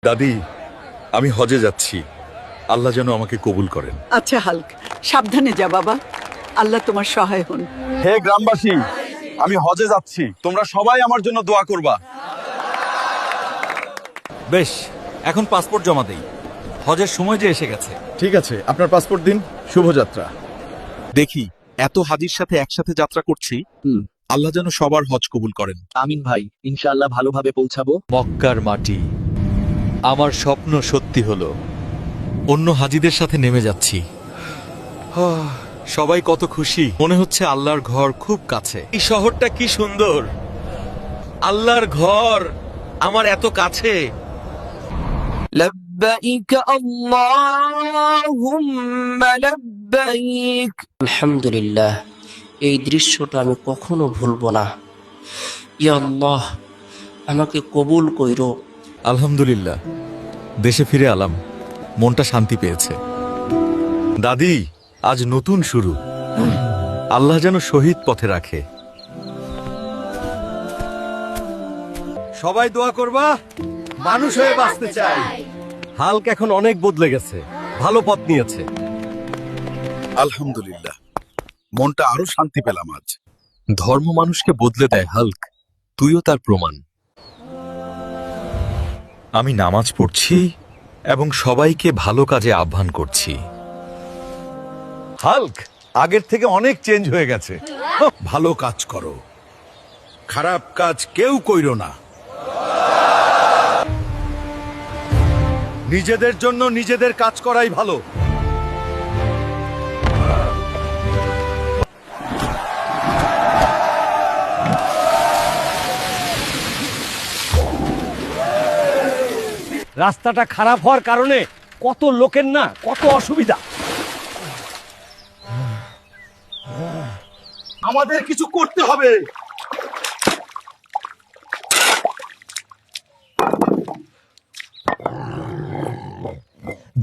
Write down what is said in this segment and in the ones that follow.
দাদি, আমি হজে যাচ্ছি। আল্লাহ যেন আমাকে কবুল করেন। আচ্ছা হাল্ক, সাবধানে যা বাবা। আল্লাহ তোমার সহায় হন। হে গ্রামবাসী, আমি হজে যাচ্ছি, তোমরা সবাই আমার জন্য দোয়া করবা। বেশ, এখন পাসপোর্ট জমা দেই। হজের সময় যে এসে গেছে। ঠিক আছে, আপনার পাসপোর্ট দিন। শুভযাত্রা। দেখি, এত হাজির সাথে একসাথে যাত্রা করছি, আল্লাহ যেন সবার হজ কবুল করেন। আমিন ভাই, ইনশাআল্লাহ ভালোভাবে পৌঁছাবো। মক্কার মাটি, আমার স্বপ্ন সত্যি হলো। অন্য হাজিদের সাথে নেমে যাচ্ছি। সবাই কত খুশি, মনে হচ্ছে আল্লাহর ঘর খুব কাছে। এই শহরটা কি সুন্দর! আল্লাহর ঘর আমার এত কাছে। لبيك اللهم لبيك আলহামদুলিল্লাহ, এই দৃশ্যটা আমি কখনো ভুলবো না। ইয়া আল্লাহ, আমাকে কবুল কইরো। আলহামদুলিল্লাহ, দেশে ফিরে আলাম, মনটা শান্তি পেয়েছে। দাদি, আজ নতুন শুরু। আল্লাহ যেন শহীদ পথে রাখে। সবাই দোয়া করবা, মানুষ হয়ে বাঁচতে চাই। হাল্ক এখন অনেক বদলে গেছে, ভালো পথ নিয়েছে। আলহামদুলিল্লাহ, মনটা আরো শান্তি পেলাম আজ। ধর্ম মানুষকে বদলে দেয় হাল্ক, তুইও তার প্রমাণ। আমি নামাজ পড়ছি এবং সবাইকে ভালো কাজে আহ্বান করছি। হাল্ক আগের থেকে অনেক চেঞ্জ হয়ে গেছে। ভালো কাজ করো, খারাপ কাজ কেউ কইরো না। নিজেদের জন্য নিজেদের কাজ করাই ভালো। রাস্তাটা খারাপ হওয়ার কারণে কত লোকের না কত অসুবিধা। আমাদের কিছু করতে হবে।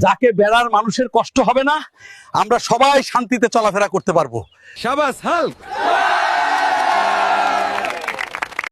যাকে বেড়ার মানুষের কষ্ট হবে না, আমরা সবাই শান্তিতে চলাফেরা করতে পারবো। শাবাশ হাল্ক।